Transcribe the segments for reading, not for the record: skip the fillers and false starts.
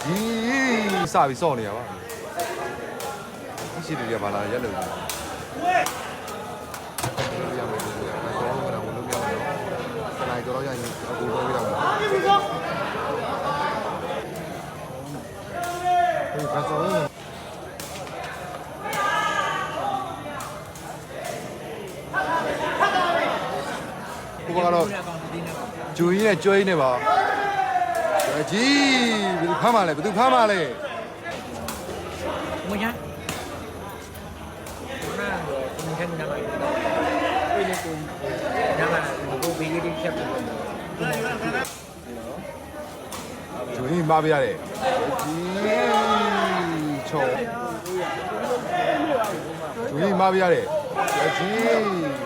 ဒီစပြီးစော့နေရပါရှိတယ်ရပါလားရက်လို့ရမယ်နိုင်တော့ရရင်အကူတော့ရအောင်ဒီကစားကိုကတော့ဂျူရင်းနဲ့ကျွေးနေပါကြီးဘယ်သူဖမ်းမလဲဘယ်သူဖမ်းမလဲမွေးရနာတော့ဒီကနေ့ကတော့ပြေးလေကိုညမှာကိုဘေးလေးဖြတ်ပြီးဂျူရင်းမပြရတယ်ကြီးချုံဂျူရင်းမပြရတယ်ကြီး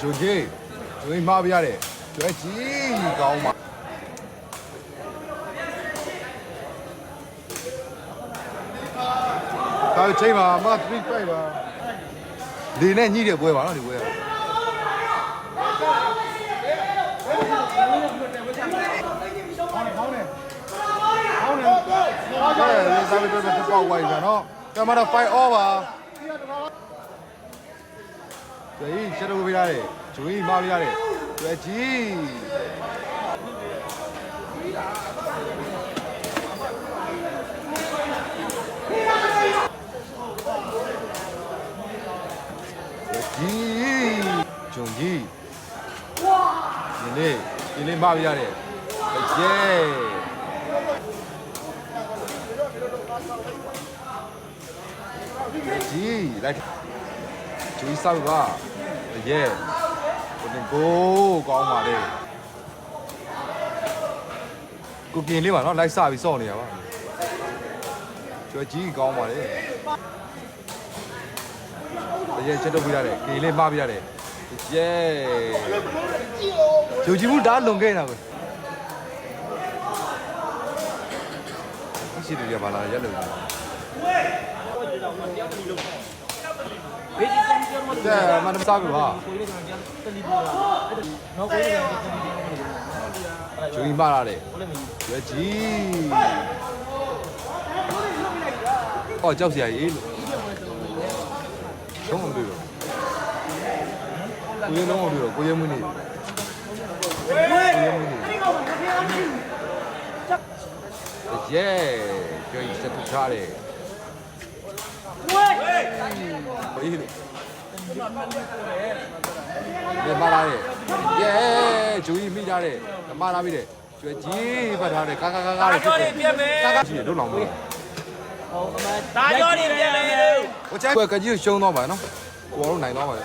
ဂျိုကြီးဂျိုကြီးမှားပြရတယ်ကျွဲကြီးကောင်းပါဒါချိန်ပါမတ်3 5ပါဒီနဲ့ညှိတဲ့ပွဲပါနော်ဒီပွဲကစားပြီးတော့ပေါက်ဝိုင်းပါနော်ကမ္ဘာတော့5 over ဂျိုကြီးချက်တော့ပြရတယ်ဂျိုကြီးမှားပြရတယ်ကျွဲကြီးဂျုံကြီးဒီလေးမှားပြရတယ်ယေကြီးလိုက်ဂျူးဆောက်ပါရဲကိုကောင်းပါလေကိုကင်လေးပါနော်လိုက်စပြီးစော့နေရပါကျွဲကြီးကောင်းပါလေရဲချက်တော့ပြရတယ်ကင်လေးမှားပြရတယ်ရဲဂျူးကြီးဘူးဒါလွန်ခဲ့တာပဲရှိတယ်ရပါလားရက်လို့တဲ့မနမစားပြီပါဂျူးမာရတယ်ရွက်ကြီးအော်ကြောက်စရာကြီးလို့လုံးဝတွေ့တော့ကိုရလုံးဝတွေ့တော့ကိုရမွေးနေရဲကြွေးစက်ထားတယ်ဝေးလေမာလာရဲ့ရဲဂျူကြီးမိထားတယ်မာလာမိတယ်ကျွဲကြီးပတ်ထားတယ်ကာကာကာကာဖြစ်တယ်ကာကာရှိတယ်တို့လောင်လို့ဟုတ်အမဒါကြောနေပြန်လေဟိုချိုင်းကကြီးကိုရှုံးသွားပါနော်ကိုတော်နိုင်သွားပါလေ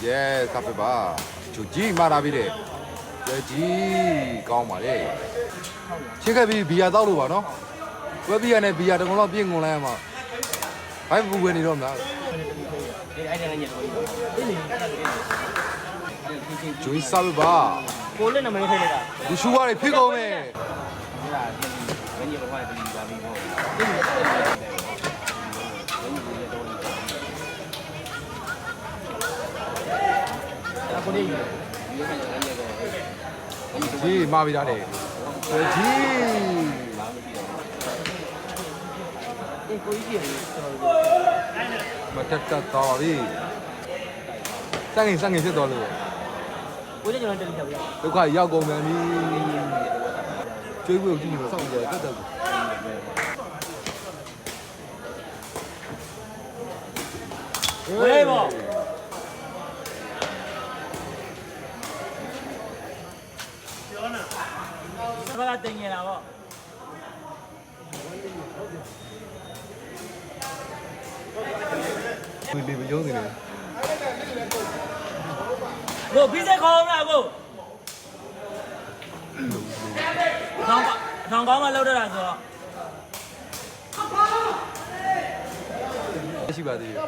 ရဲကပ်ပါဂျူကြီးမာလာပြီးတယ်ကျွဲကြီးကောင်းပါလေချင်းခဲ့ပြီးဘီယာတောက်လို့ပါနော်ဝက်ဘီယာနဲ့ဘီယာတကုံလောက်ပြည့်ငုံလိုက်ရမှာဘိုင်းပူဝင်နေတော့မလားအဲ့ဒါလည်းညတော့ဂျွေးစားပါကိုလည်းနမည်ထိုးနေတာဒီရှူရတယ်ဖြစ်ကုန်မယ်အဲ့ဒါညညဘဝတည်းပါပြီးတော့အခုနေကြီးမာပြီးသားတယ်ကြီးကိုကြီးကြီးမတက်တော့ပြီစငင်ဖြစ်သွားလို့ကိုကြီးကျွန်တော်တက်ပြီးတော့ဒုက္ခရောက်ကုန်မယ်နီးကျွေးဖို့ကြည့်နေတော့စောင့်ကြတက်တက်ဝေးပေါ့ကျော်နာဘာကတင်နေတာပေါ့ဒီမယုံနေတယ်ကိုပြီးစခေါင်းလားကိုထောင်ကောင်းမလောက်တော့တာဆိုတော့ရှိပါသေးတယ်